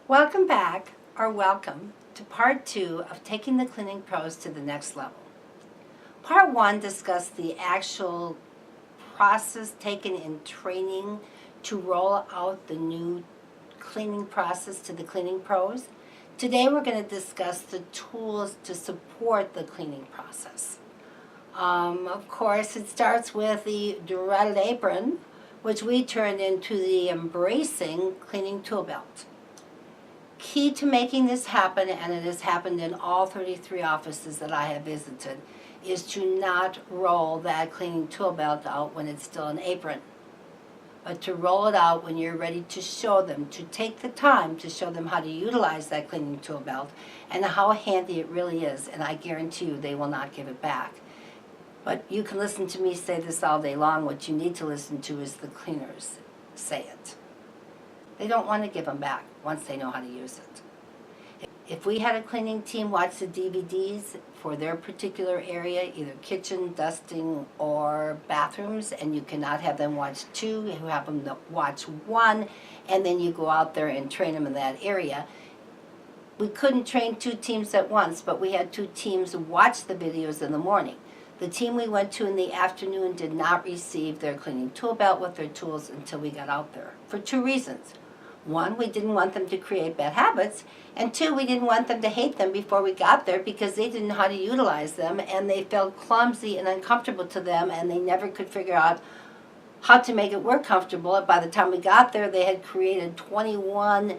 Welcome back, or welcome, to part 2 of taking the cleaning pros to the next level. Part 1 discussed the actual process taken in training to roll out the new cleaning process to the cleaning pros. Today we're going to discuss the tools to support the cleaning process. Of course, it starts with the dreaded apron, which we turned into the embracing cleaning tool belt. Key to making this happen, and it has happened in all 33 offices that I have visited, is to not roll that cleaning tool belt out when it's still an apron, but to roll it out when you're ready to show them, to take the time to show them how to utilize that cleaning tool belt and how handy it really is, and I guarantee you they will not give it back. But you can listen to me say this all day long. What you need to listen to is the cleaners say it. They don't want to give them back once they know how to use it. If we had a cleaning team watch the DVDs for their particular area, either kitchen, dusting, or bathrooms, and you cannot have them watch 2, you have them to watch 1, and then you go out there and train them in that area. We couldn't train 2 teams at once, but we had 2 teams watch the videos in the morning. The team we went to in the afternoon did not receive their cleaning tool belt with their tools until we got out there, for 2 reasons. 1, we didn't want them to create bad habits, and 2, we didn't want them to hate them before we got there because they didn't know how to utilize them, and they felt clumsy and uncomfortable to them, and they never could figure out how to make it work comfortable. And by the time we got there, they had created 51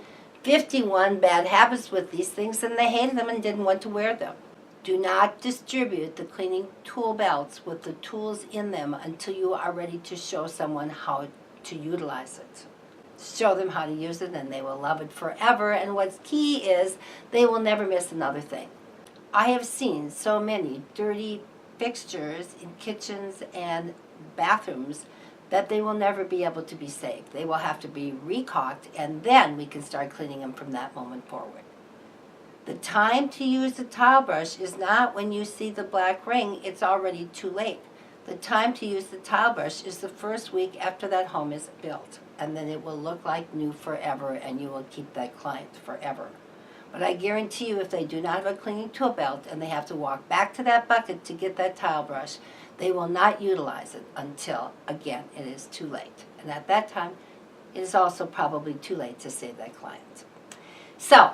bad habits with these things, and they hated them and didn't want to wear them. Do not distribute the cleaning tool belts with the tools in them until you are ready to show someone how to utilize it. Show them how to use it and they will love it forever, and what's key is they will never miss another thing. I have seen so many dirty fixtures in kitchens and bathrooms that they will never be able to be saved. They will have to be recaulked, and then we can start cleaning them from that moment forward. The time to use the tile brush is not when you see the black ring, it's already too late. The time to use the tile brush is the first week after that home is built, and then it will look like new forever, and you will keep that client forever. But I guarantee you, if they do not have a cleaning tool belt and they have to walk back to that bucket to get that tile brush, they will not utilize it until, again, it is too late. And at that time, it is also probably too late to save that client. So,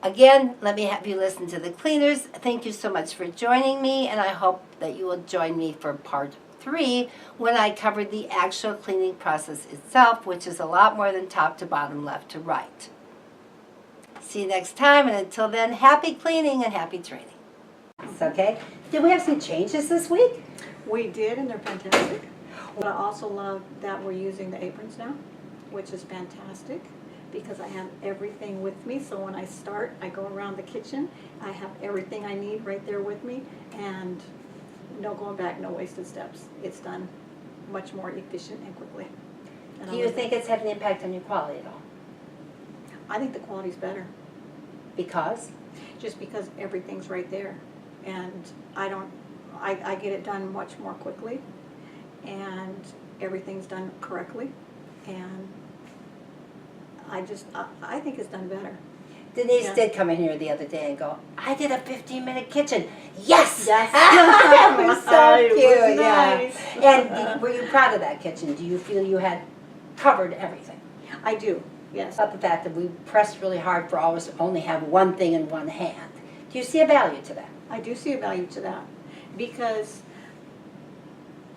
again, let me have you listen to the cleaners. Thank you so much for joining me, and I hope that you will join me for part 3 when I cover the actual cleaning process itself, which is a lot more than top to bottom, left to right. See you next time, and until then, happy cleaning and happy training. It's okay. Did we have some changes this week? We did, and they're fantastic. But I also love that we're using the aprons now, which is fantastic, because I have everything with me. So when I start, I go around the kitchen, I have everything I need right there with me, and no going back, no wasted steps. It's done much more efficient and quickly. And Do you think it's had an impact on your quality at all? I think the quality's better. Because? Just because everything's right there. And I get it done much more quickly, and everything's done correctly, and I think it's done better. Denise did come in here the other day and go, I did a 15-minute kitchen. Yes! Yes. That was so It cute. was nice. And were you proud of that kitchen? Do you feel you had covered everything? I do, yes. About the fact that we pressed really hard for always only have one thing in one hand. Do you see a value to that? I do see a value to that, because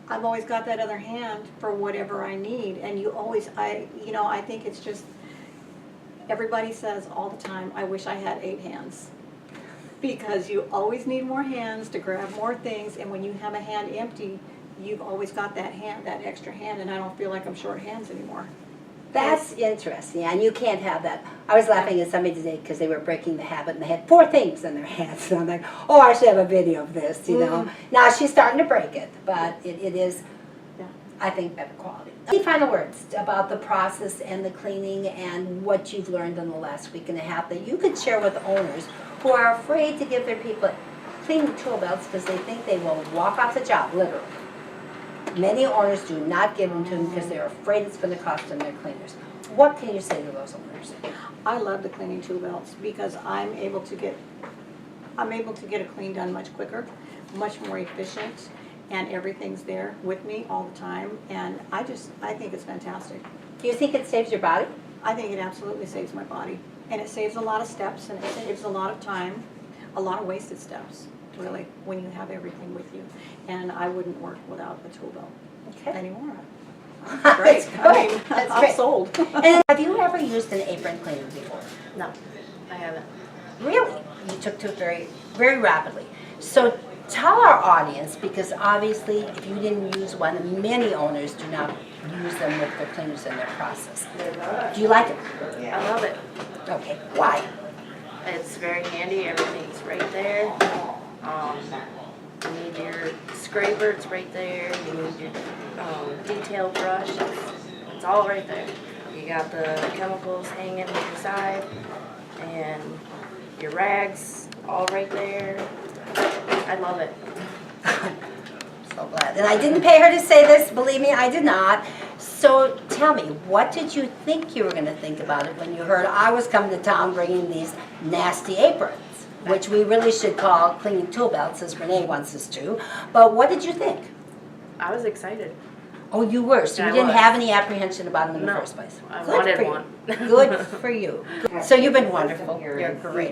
I've always got that other hand for whatever I need, and I think it's just, everybody says all the time, I wish I had 8 hands, because you always need more hands to grab more things, and when you have a hand empty, you've always got that hand, that extra hand, and I don't feel like I'm short hands anymore. That's interesting, and you can't have that. I was laughing at somebody today because they were breaking the habit, and they had 4 things in their hands, and I'm like, oh, I should have a video of this, you know. Now she's starting to break it, but it is, I think, better quality. Any final words about the process and the cleaning and what you've learned in the last week and a half that you could share with owners who are afraid to give their people cleaning tool belts because they think they will walk off the job, literally? Many owners do not give them to them because they're afraid it's going to cost them their cleaners. What can you say to those owners? I love the cleaning tool belts because I'm able to get a clean done much quicker, much more efficient, and everything's there with me all the time. And I think it's fantastic. Do you think it saves your body? I think it absolutely saves my body. And it saves a lot of steps, and it saves a lot of time, a lot of wasted steps, really, when you have everything with you. And I wouldn't work without a tool belt anymore. That's Great. great. That's I'm great. sold. And have you ever used an apron cleaner before? No, I haven't. Really? You took to it very, very rapidly. So tell our audience, because obviously if you didn't use one, many owners do not use them with their cleaners in their process. Do you like it? I love it. Okay. Why? It's very handy. Everything's right there. You need your scraper. It's right there. You need your detail brush. It's all right there. You got the chemicals hanging to the side, and your rags all right there. I love it. So glad. And I didn't pay her to say this, believe me, I did not. So tell me, what did you think you were going to think about it when you heard I was coming to town bringing these nasty aprons, which we really should call cleaning tool belts, as Renee wants us to. But what did you think? I was excited. Oh, you were, so you I didn't was. have any apprehension about them in the No, first place. I Good wanted for you. one. Good for you. So you've been wonderful. You're great.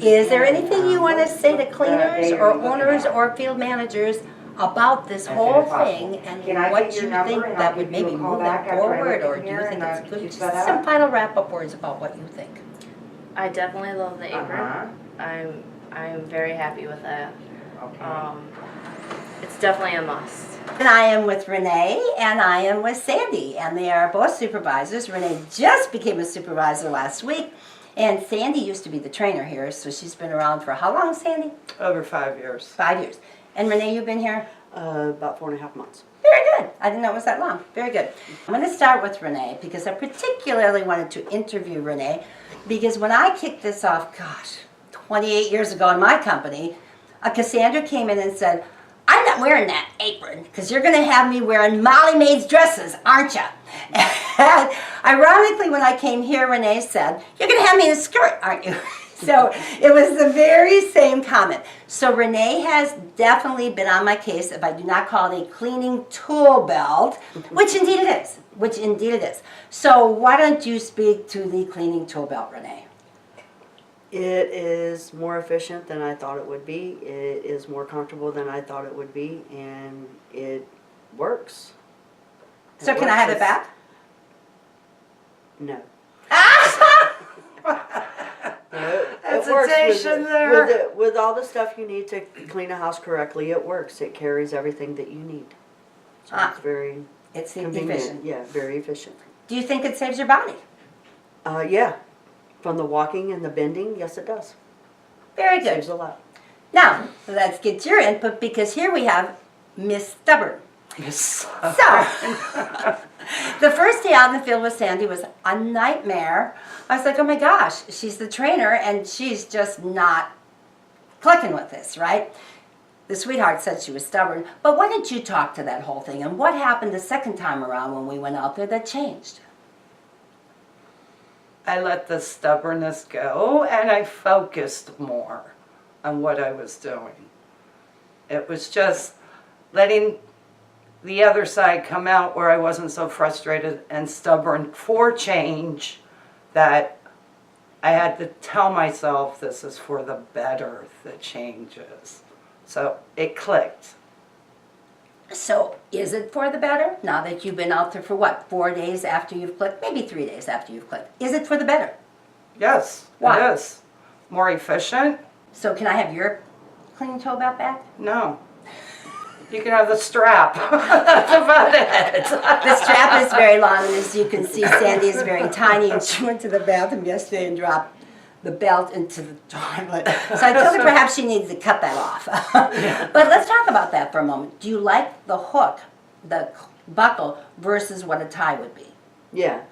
Is there anything you want to say to cleaners or owners or field managers about this whole thing and what you think that would maybe move them forward, or do you think it's good? Just some final wrap-up words about what you think. I definitely love the apron. I'm very happy with that. It's definitely a must. And I am with Renee, and I am with Sandy, and they are both supervisors. Renee just became a supervisor last week, and Sandy used to be the trainer here, so she's been around for how long, Sandy? Over 5 years. 5 years. And Renee, you've been here? About 4.5 months. Very good. I didn't know it was that long. Very good. I'm going to start with Renee because I particularly wanted to interview Renee because when I kicked this off, gosh, 28 years ago in my company, Cassandra came in and said, I'm not wearing that apron because you're going to have me wearing Molly Maid's dresses, aren't you? And ironically, when I came here, Renee said, you're going to have me in a skirt, aren't you? So it was the very same comment. So Renee has definitely been on my case if I do not call it a cleaning tool belt, which indeed it is. Which indeed it is. So why don't you speak to the cleaning tool belt, Renee? It is more efficient than I thought it would be. It is more comfortable than I thought it would be, and it works. So can I have it back? No. Hesitation there. With all the stuff you need to clean a house correctly, it works. It carries everything that you need. So it's very It's convenient. efficient. Yeah, very efficient. Do you think it saves your body? Yeah. From the walking and the bending, yes it does. Very good. Saves a lot. Now, let's get your input because here we have Miss Stubborn. Yes. So, the first day out in the field with Sandy was a nightmare. I was like, oh my gosh, she's the trainer and she's just not clicking with this, right? The sweetheart said she was stubborn, but why didn't you talk to that whole thing? And what happened the second time around when we went out there that changed? I let the stubbornness go and I focused more on what I was doing. It was just letting the other side come out where I wasn't so frustrated and stubborn for change that I had to tell myself this is for the better, the changes. So it clicked. So, is it for the better? Now that you've been out there for what, 4 days after you've clicked? Maybe 3 days after you've clicked. Is it for the better? Yes, Why? it is. More efficient? So can I have your cleaning tool belt back? No. You can have the strap. That's about it. The strap is very long, and as you can see, Sandy is very tiny, and she went to the bathroom yesterday and dropped the belt into the toilet. So I told her perhaps she needs to cut that off. But let's talk about that for a moment. Do you like the hook, the buckle, versus what a tie would be? Yeah.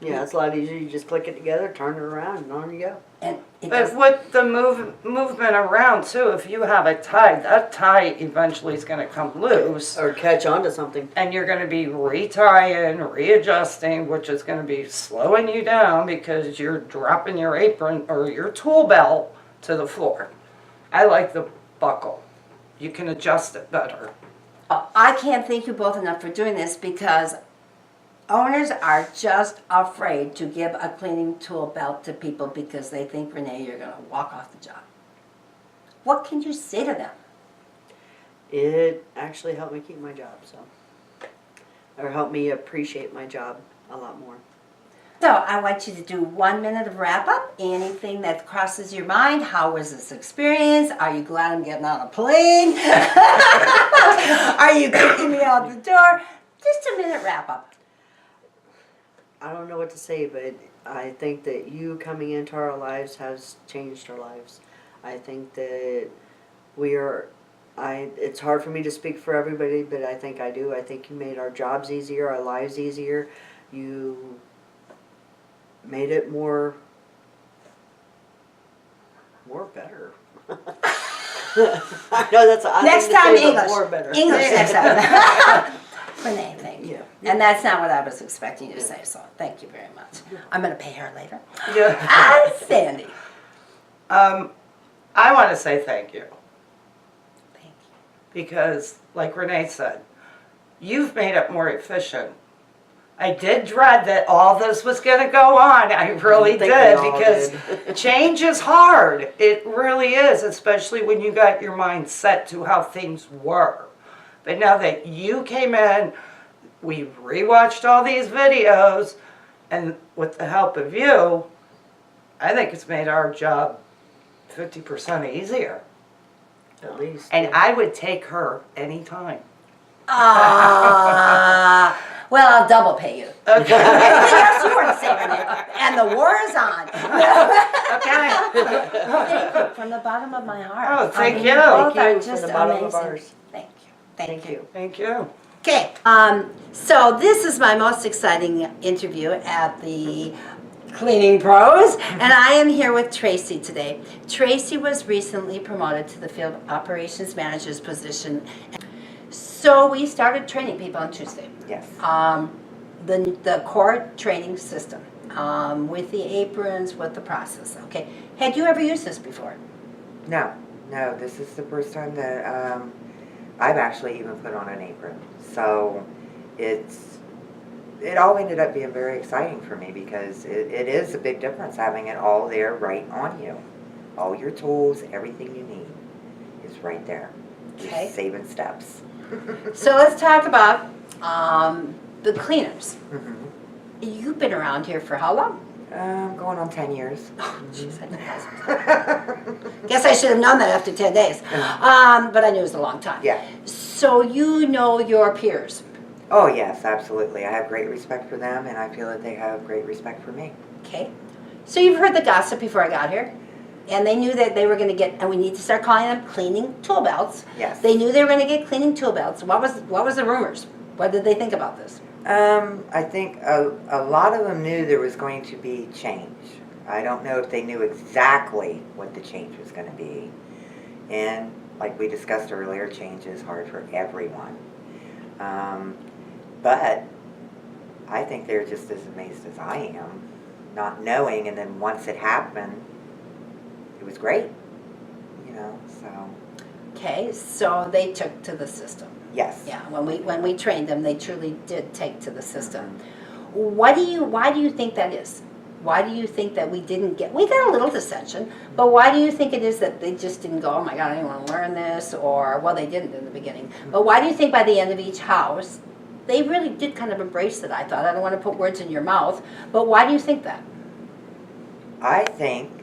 Yeah, it's a lot easier. You just click it together, turn it around, and on you go. And it But does, with the movement around too, if you have it tied, that tie eventually is gonna come loose. Or catch on to something. And you're gonna be retying, readjusting, which is gonna be slowing you down because you're dropping your apron or your tool belt to the floor. I like the buckle. You can adjust it better. I can't thank you both enough for doing this because owners are just afraid to give a cleaning tool belt to people because they think, Renee, you're gonna walk off the job. What can you say to them? It actually helped me keep my job, so. Or helped me appreciate my job a lot more. So I want you to do 1 minute of wrap up. Anything that crosses your mind. How was this experience? Are you glad I'm getting on a plane? Are you kicking me out the door? Just a minute wrap up. I don't know what to say, but I think that you coming into our lives has changed our lives. I think that it's hard for me to speak for everybody, but I think I do. I think you made our jobs easier, our lives easier. You made it more better. I know that's I Next think to time, say, but English. more better. English next time. Renee, thank you. Yeah. And that's not what I was expecting you to say, so thank you very much. I'm going to pay her later. Yeah. Sandy. I wanna say thank you. Thank you. Because, like Renee said, you've made it more efficient. I did dread that all this was going to go on. I really think did, we all because did. change is hard. It really is, especially when you got your mind set to how things were. But now that you came in, we've rewatched all these videos, and with the help of you, I think it's made our job 50% easier. At least. And yeah. I would take her anytime. Well, I'll double pay you. Okay. Anything else you want to say, Renee? And the war is on. Okay. Thank you from the bottom of my heart. Oh, thank you. Both Thank are you from just the bottom of amazing. ours. Thank you. Thank you. Thank you. Okay, so this is my most exciting interview at the Cleaning Pros, and I am here with Tracy today. Tracy was recently promoted to the Field Operations Manager's position. So we started training people on Tuesday. Yes. The core training system, with the aprons, with the process, okay? Had you ever used this before? No, this is the first time that I've actually even put on an apron. So it all ended up being very exciting for me because it is a big difference having it all there right on you. All your tools, everything you need is right there. Okay. You're saving steps. So let's talk about the cleaners. Mhm. You've been around here for how long? Going on 10 years. Oh, jeez, I guess I should have known that after 10 days. But I knew it was a long time. Yeah. So you know your peers. Oh yes, absolutely. I have great respect for them, and I feel that they have great respect for me. Okay. So you've heard the gossip before I got here. And they knew that they were going to get, and we need to start calling them cleaning tool belts. Yes. They knew they were going to get cleaning tool belts. What was the rumors? What did they think about this? I think a lot of them knew there was going to be change. I don't know if they knew exactly what the change was going to be. And like we discussed earlier, change is hard for everyone. But I think they're just as amazed as I am, not knowing, and then once it happened, it was great, so. Okay, so they took to the system. Yes. Yeah, when we trained them, they truly did take to the system. Why do you think that is? Why do you think that we got a little dissension, but why do you think it is that they just didn't go, oh my God, I didn't want to learn this, or, well, they didn't in the beginning. But why do you think by the end of each house, they really did kind of embrace it, I thought. I don't want to put words in your mouth, but why do you think that? I think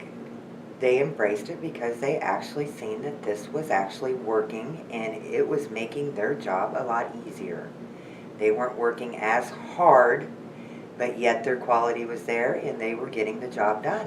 they embraced it because they actually seen that this was actually working and it was making their job a lot easier. They weren't working as hard, but yet their quality was there and they were getting the job done.